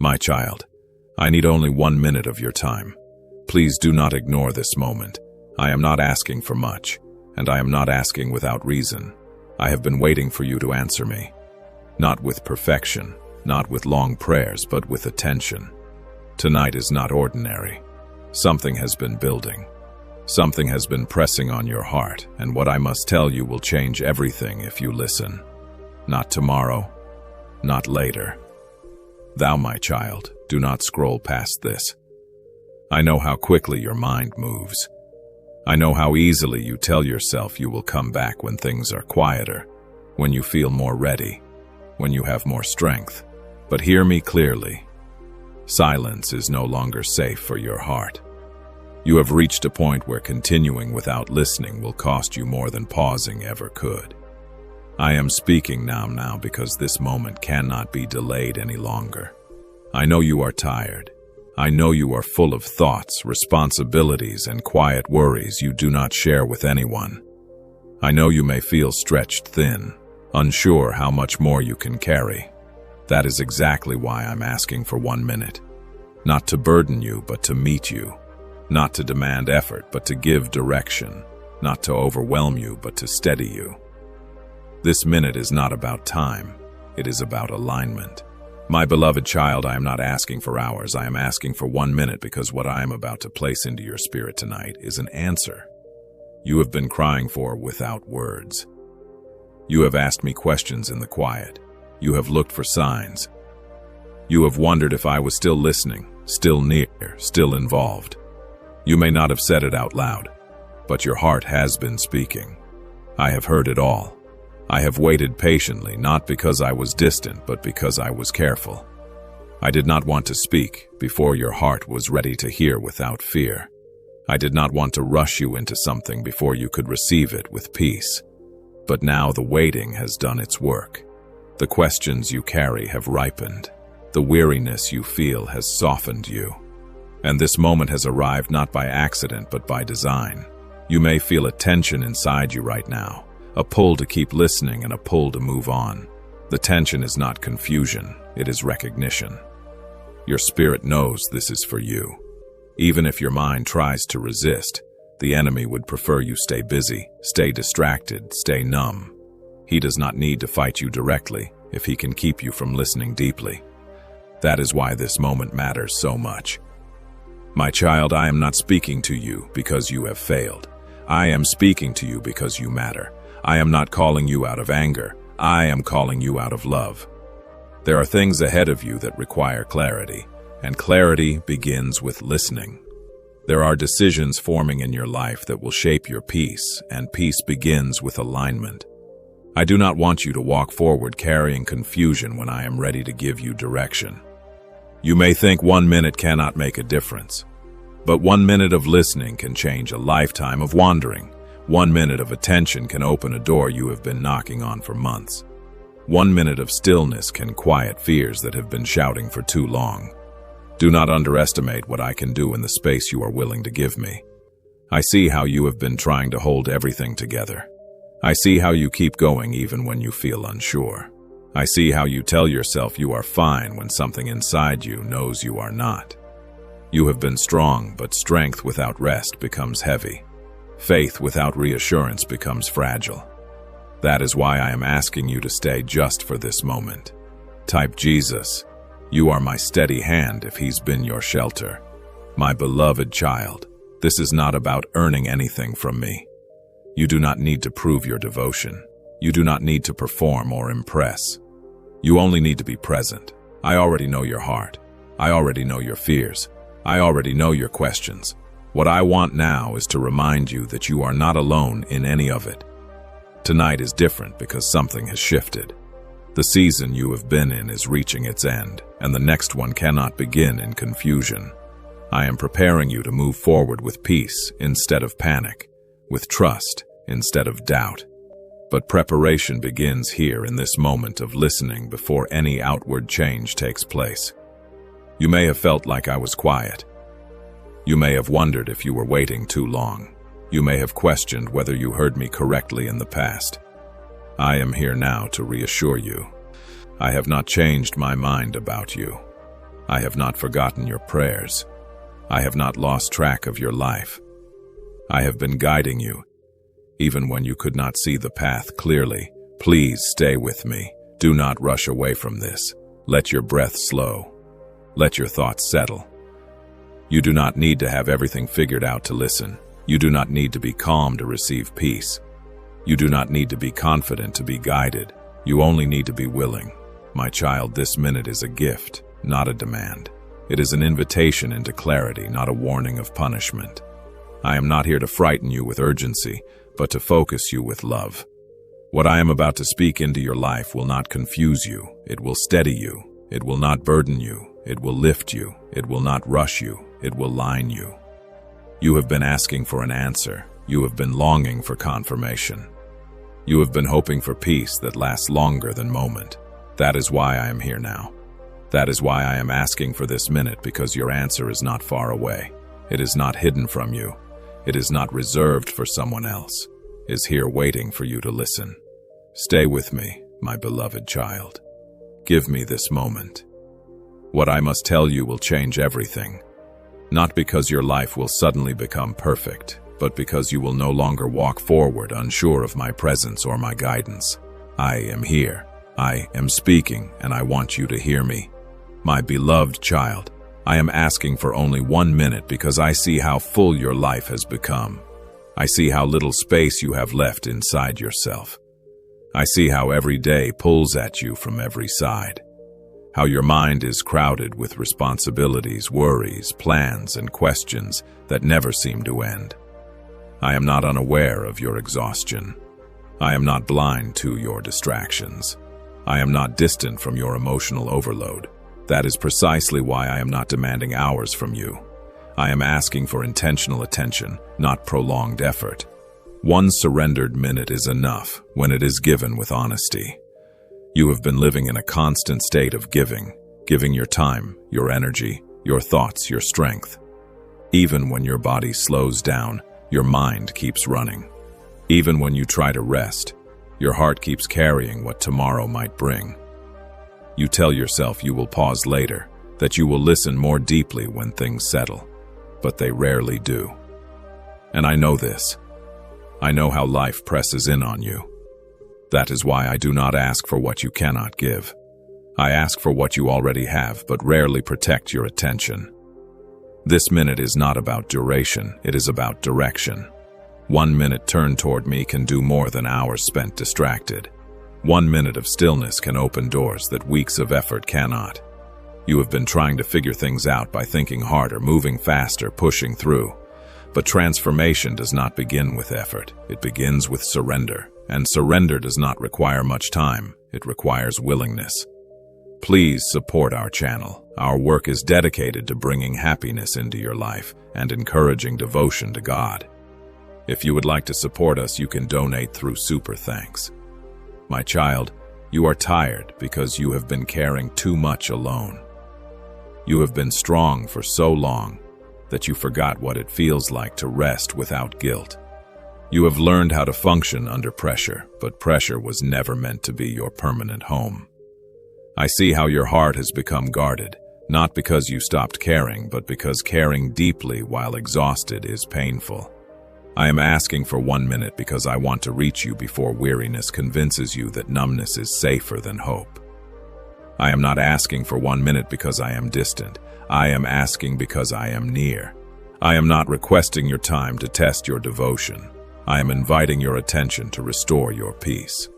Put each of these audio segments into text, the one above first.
My child, I need only 1 minute of your time. Please do not ignore this moment. I am not asking for much, and I am not asking without reason. I have been waiting for you to answer me. Not with perfection, not with long prayers, but with attention. Tonight is not ordinary. Something has been building. Something has been pressing on your heart, and what I must tell you will change everything if you listen. Not tomorrow, not later. Thou, my child, do not scroll past this. I know how quickly your mind moves. I know how easily you tell yourself you will come back when things are quieter, when you feel more ready, when you have more strength. But hear me clearly. Silence is no longer safe for your heart. You have reached a point where continuing without listening will cost you more than pausing ever could. I am speaking now because this moment cannot be delayed any longer. I know you are tired. I know you are full of thoughts, responsibilities, and quiet worries you do not share with anyone. I know you may feel stretched thin, unsure how much more you can carry. That is exactly why I'm asking for 1 minute. Not to burden you, but to meet you. Not to demand effort, but to give direction. Not to overwhelm you, but to steady you. This minute is not about time. It is about alignment. My beloved child, I am not asking for hours. I am asking for 1 minute because what I am about to place into your spirit tonight is an answer you have been crying for without words. You have asked me questions in the quiet. You have looked for signs. You have wondered if I was still listening, still near, still involved. You may not have said it out loud, but your heart has been speaking. I have heard it all. I have waited patiently, not because I was distant, but because I was careful. I did not want to speak before your heart was ready to hear without fear. I did not want to rush you into something before you could receive it with peace. But now the waiting has done its work. The questions you carry have ripened. The weariness you feel has softened you. And this moment has arrived not by accident, but by design. You may feel a tension inside you right now, a pull to keep listening and a pull to move on. The tension is not confusion, it is recognition. Your spirit knows this is for you. Even if your mind tries to resist, the enemy would prefer you stay busy, stay distracted, stay numb. He does not need to fight you directly if he can keep you from listening deeply. That is why this moment matters so much. My child, I am not speaking to you because you have failed. I am speaking to you because you matter. I am not calling you out of anger. I am calling you out of love. There are things ahead of you that require clarity, and clarity begins with listening. There are decisions forming in your life that will shape your peace, and peace begins with alignment. I do not want you to walk forward carrying confusion when I am ready to give you direction. You may think 1 minute cannot make a difference, but 1 minute of listening can change a lifetime of wandering. 1 minute of attention can open a door you have been knocking on for months. 1 minute of stillness can quiet fears that have been shouting for too long. Do not underestimate what I can do in the space you are willing to give me. I see how you have been trying to hold everything together. I see how you keep going even when you feel unsure. I see how you tell yourself you are fine when something inside you knows you are not. You have been strong, but strength without rest becomes heavy. Faith without reassurance becomes fragile. That is why I am asking you to stay just for this moment. Type Jesus. You are my steady hand if he's been your shelter. My beloved child, this is not about earning anything from me. You do not need to prove your devotion. You do not need to perform or impress. You only need to be present. I already know your heart. I already know your fears. I already know your questions. What I want now is to remind you that you are not alone in any of it. Tonight is different because something has shifted. The season you have been in is reaching its end, and the next one cannot begin in confusion. I am preparing you to move forward with peace instead of panic, with trust instead of doubt. But preparation begins here in this moment of listening before any outward change takes place. You may have felt like I was quiet. You may have wondered if you were waiting too long. You may have questioned whether you heard me correctly in the past. I am here now to reassure you. I have not changed my mind about you. I have not forgotten your prayers. I have not lost track of your life. I have been guiding you, even when you could not see the path clearly. Please stay with me. Do not rush away from this. Let your breath slow. Let your thoughts settle. You do not need to have everything figured out to listen. You do not need to be calm to receive peace. You do not need to be confident to be guided. You only need to be willing. My child, this minute is a gift, not a demand. It is an invitation into clarity, not a warning of punishment. I am not here to frighten you with urgency, but to focus you with love. What I am about to speak into your life will not confuse you. It will steady you. It will not burden you. It will lift you. It will not rush you. It will line you. You have been asking for an answer. You have been longing for confirmation. You have been hoping for peace that lasts longer than moment. That is why I am here now. That is why I am asking for this minute, because your answer is not far away. It is not hidden from you. It is not reserved for someone else. It is here waiting for you to listen. Stay with me, my beloved child. Give me this moment. What I must tell you will change everything. Not because your life will suddenly become perfect, but because you will no longer walk forward unsure of my presence or my guidance. I am here. I am speaking, and I want you to hear me. My beloved child, I am asking for only 1 minute because I see how full your life has become. I see how little space you have left inside yourself. I see how every day pulls at you from every side. How your mind is crowded with responsibilities, worries, plans, and questions that never seem to end. I am not unaware of your exhaustion. I am not blind to your distractions. I am not distant from your emotional overload. That is precisely why I am not demanding hours from you. I am asking for intentional attention, not prolonged effort. 1 surrendered minute is enough when it is given with honesty. You have been living in a constant state of giving your time, your energy, your thoughts, your strength. Even when your body slows down, your mind keeps running. Even when you try to rest, your heart keeps carrying what tomorrow might bring. You tell yourself you will pause later, that you will listen more deeply when things settle, but they rarely do. And I know this. I know how life presses in on you. That is why I do not ask for what you cannot give. I ask for what you already have, but rarely protect your attention. This minute is not about duration, it is about direction. 1 minute turned toward me can do more than hours spent distracted. 1 minute of stillness can open doors that weeks of effort cannot. You have been trying to figure things out by thinking harder, moving faster, pushing through. But transformation does not begin with effort. It begins with surrender. And surrender does not require much time. It requires willingness. Please support our channel. Our work is dedicated to bringing happiness into your life and encouraging devotion to God. If you would like to support us, you can donate through Super Thanks. My child, you are tired because you have been carrying too much alone. You have been strong for so long that you forgot what it feels like to rest without guilt. You have learned how to function under pressure, but pressure was never meant to be your permanent home. I see how your heart has become guarded, not because you stopped caring, but because caring deeply while exhausted is painful. I am asking for 1 minute because I want to reach you before weariness convinces you that numbness is safer than hope. I am not asking for 1 minute because I am distant. I am asking because I am near. I am not requesting your time to test your devotion. I am inviting your attention to restore your peace.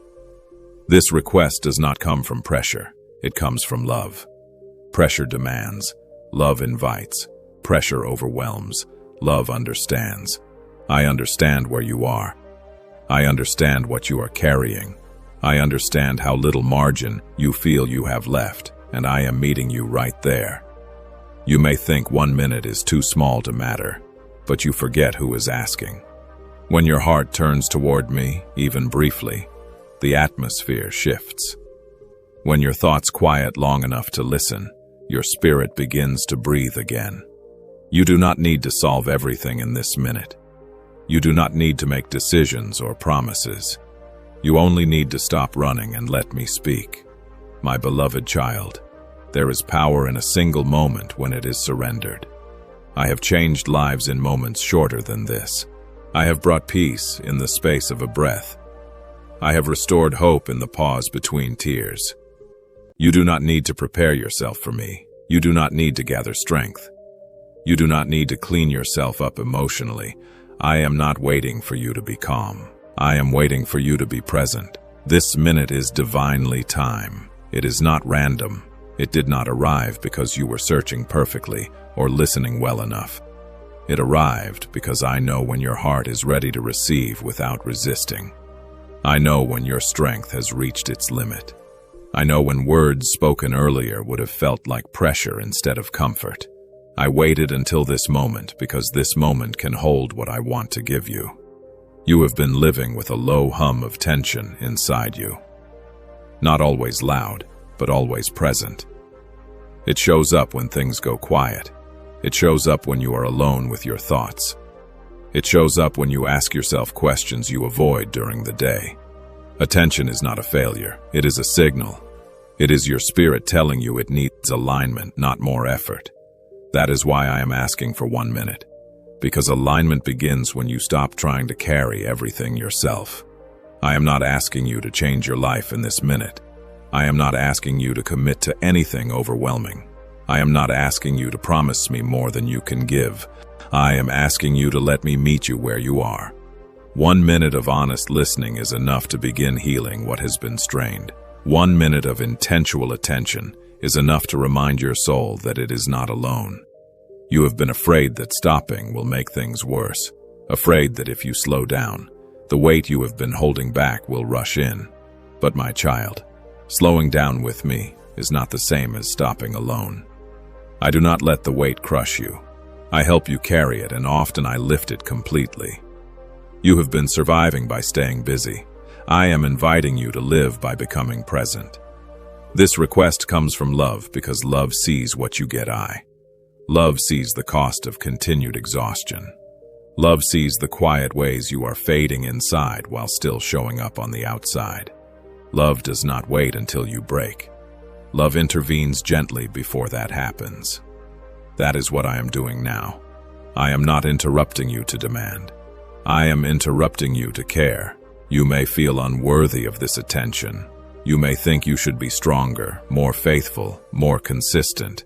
This request does not come from pressure. It comes from love. Pressure demands. Love invites. Pressure overwhelms. Love understands. I understand where you are. I understand what you are carrying. I understand how little margin you feel you have left, and I am meeting you right there. You may think 1 minute is too small to matter, but you forget who is asking. When your heart turns toward me, even briefly, the atmosphere shifts. When your thoughts quiet long enough to listen, your spirit begins to breathe again. You do not need to solve everything in this minute. You do not need to make decisions or promises. You only need to stop running and let me speak. My beloved child, There is power in a single moment when it is surrendered. I have changed lives in moments shorter than this. I have brought peace in the space of a breath. I have restored hope in the pause between tears. You do not need to prepare yourself for me. You do not need to gather strength. You do not need to clean yourself up emotionally. I am not waiting for you to be calm. I am waiting for you to be present. This minute is divinely time. It is not random. It did not arrive because you were searching perfectly or listening well enough. It arrived because I know when your heart is ready to receive without resisting. I know when your strength has reached its limit. I know when words spoken earlier would have felt like pressure instead of comfort. I waited until this moment because this moment can hold what I want to give you. You have been living with a low hum of tension inside you. Not always loud, but always present. It shows up when things go quiet. It shows up when you are alone with your thoughts. It shows up when you ask yourself questions you avoid during the day. Attention is not a failure. It is a signal. It is your spirit telling you it needs alignment, not more effort. That is why I am asking for 1 minute. Because alignment begins when you stop trying to carry everything yourself. I am not asking you to change your life in this minute. I am not asking you to commit to anything overwhelming. I am not asking you to promise me more than you can give. I am asking you to let me meet you where you are. 1 minute of honest listening is enough to begin healing what has been strained. 1 minute of intentional attention is enough to remind your soul that it is not alone. You have been afraid that stopping will make things worse. Afraid that if you slow down, the weight you have been holding back will rush in. But my child, slowing down with me is not the same as stopping alone. I do not let the weight crush you. I help you carry it, and often I lift it completely. You have been surviving by staying busy. I am inviting you to live by becoming present. This request comes from love because love sees what you get. Love sees the cost of continued exhaustion. Love sees the quiet ways you are fading inside while still showing up on the outside. Love does not wait until you break. Love intervenes gently before that happens. That is what I am doing now. I am not interrupting you to demand. I am interrupting you to care. You may feel unworthy of this attention. You may think you should be stronger, more faithful, more consistent.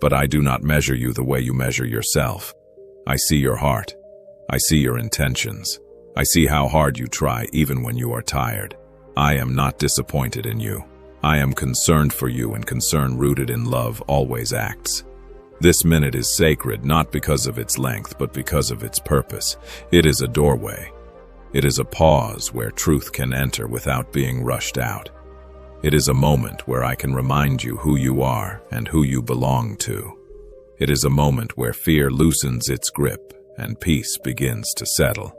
But I do not measure you the way you measure yourself. I see your heart. I see your intentions. I see how hard you try even when you are tired. I am not disappointed in you. I am concerned for you, and concern rooted in love always acts. This minute is sacred not because of its length, but because of its purpose. It is a doorway. It is a pause where truth can enter without being rushed out. It is a moment where I can remind you who you are and who you belong to. It is a moment where fear loosens its grip and peace begins to settle.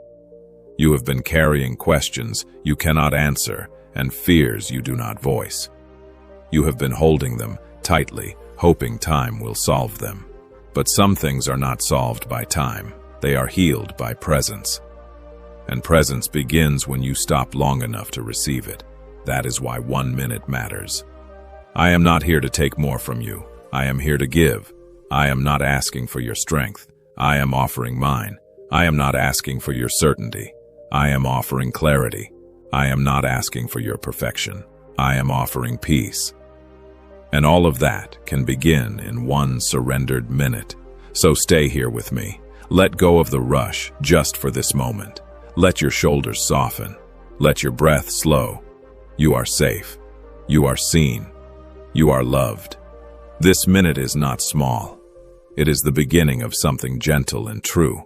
You have been carrying questions you cannot answer and fears you do not voice. You have been holding them tightly, hoping time will solve them. But some things are not solved by time. They are healed by presence. And presence begins when you stop long enough to receive it. That is why 1 minute matters. I am not here to take more from you. I am here to give. I am not asking for your strength. I am offering mine. I am not asking for your certainty. I am offering clarity. I am not asking for your perfection. I am offering peace. And all of that can begin in 1 surrendered minute. So stay here with me. Let go of the rush just for this moment. Let your shoulders soften. Let your breath slow. You are safe. You are seen. You are loved. This minute is not small. It is the beginning of something gentle and true.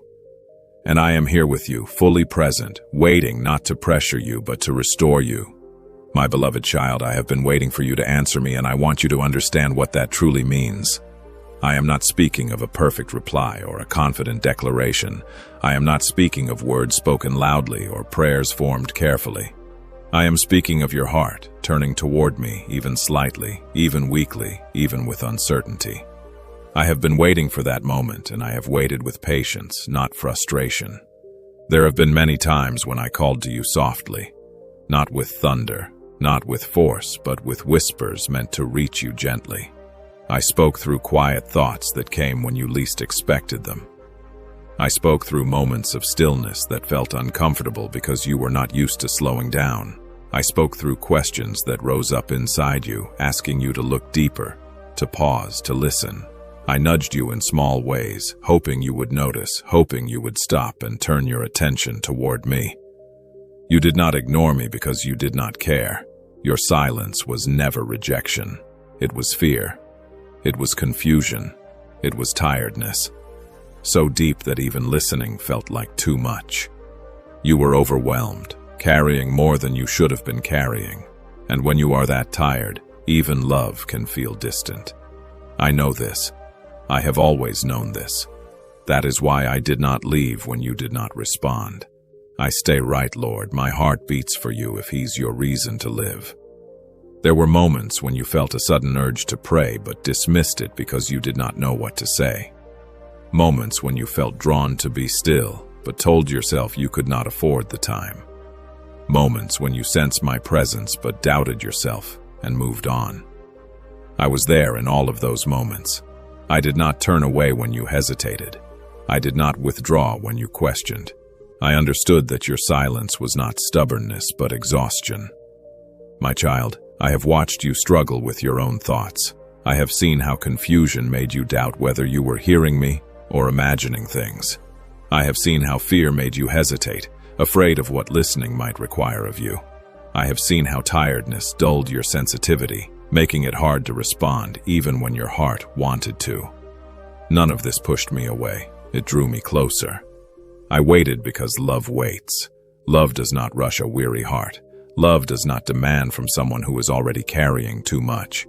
And I am here with you, fully present, waiting not to pressure you, but to restore you. My beloved child, I have been waiting for you to answer me, and I want you to understand what that truly means. I am not speaking of a perfect reply or a confident declaration. I am not speaking of words spoken loudly or prayers formed carefully. I am speaking of your heart, turning toward me, even slightly, even weakly, even with uncertainty. I have been waiting for that moment, and I have waited with patience, not frustration. There have been many times when I called to you softly, not with thunder, not with force, but with whispers meant to reach you gently. I spoke through quiet thoughts that came when you least expected them. I spoke through moments of stillness that felt uncomfortable because you were not used to slowing down. I spoke through questions that rose up inside you, asking you to look deeper, to pause, to listen. I nudged you in small ways, hoping you would notice, hoping you would stop and turn your attention toward me. You did not ignore me because you did not care. Your silence was never rejection. It was fear. It was confusion. It was tiredness. So deep that even listening felt like too much. You were overwhelmed, carrying more than you should have been carrying. And when you are that tired, even love can feel distant. I know this. I have always known this. That is why I did not leave when you did not respond. I stay right, Lord. My heart beats for you if He's your reason to live. There were moments when you felt a sudden urge to pray but dismissed it because you did not know what to say. Moments when you felt drawn to be still but told yourself you could not afford the time. Moments when you sensed my presence but doubted yourself and moved on. I was there in all of those moments. I did not turn away when you hesitated. I did not withdraw when you questioned. I understood that your silence was not stubbornness but exhaustion. My child, I have watched you struggle with your own thoughts. I have seen how confusion made you doubt whether you were hearing me or imagining things. I have seen how fear made you hesitate, afraid of what listening might require of you. I have seen how tiredness dulled your sensitivity, making it hard to respond even when your heart wanted to. None of this pushed me away. It drew me closer. I waited because love waits. Love does not rush a weary heart. Love does not demand from someone who is already carrying too much.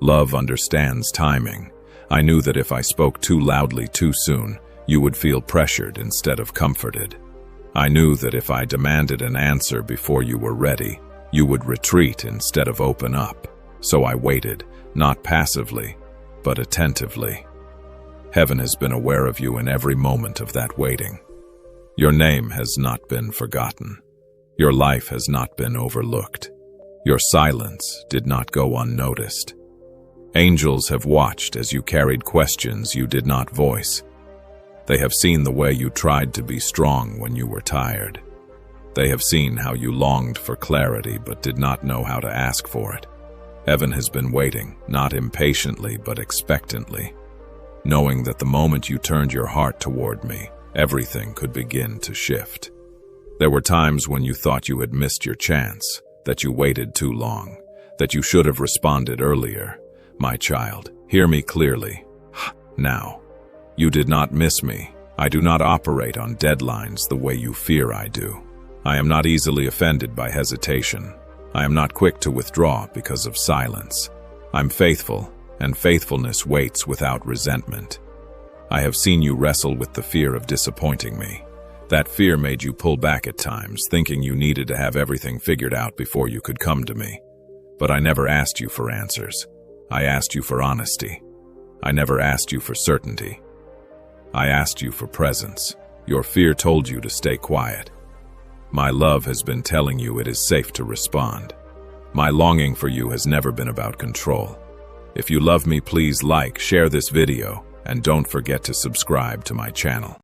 Love understands timing. I knew that if I spoke too loudly too soon, you would feel pressured instead of comforted. I knew that if I demanded an answer before you were ready, you would retreat instead of open up. So I waited, not passively, but attentively. Heaven has been aware of you in every moment of that waiting. Your name has not been forgotten. Your life has not been overlooked. Your silence did not go unnoticed. Angels have watched as you carried questions you did not voice. They have seen the way you tried to be strong when you were tired. They have seen how you longed for clarity but did not know how to ask for it. Heaven has been waiting, not impatiently but expectantly, knowing that the moment you turned your heart toward me, everything could begin to shift. There were times when you thought you had missed your chance, that you waited too long, that you should have responded earlier. My child, hear me clearly. Now, you did not miss me. I do not operate on deadlines the way you fear I do. I am not easily offended by hesitation. I am not quick to withdraw because of silence. I'm faithful, and faithfulness waits without resentment. I have seen you wrestle with the fear of disappointing me. That fear made you pull back at times, thinking you needed to have everything figured out before you could come to me. But I never asked you for answers. I asked you for honesty. I never asked you for certainty. I asked you for presence. Your fear told you to stay quiet. My love has been telling you it is safe to respond. My longing for you has never been about control. If you love me, please like, share this video, and don't forget to subscribe to my channel.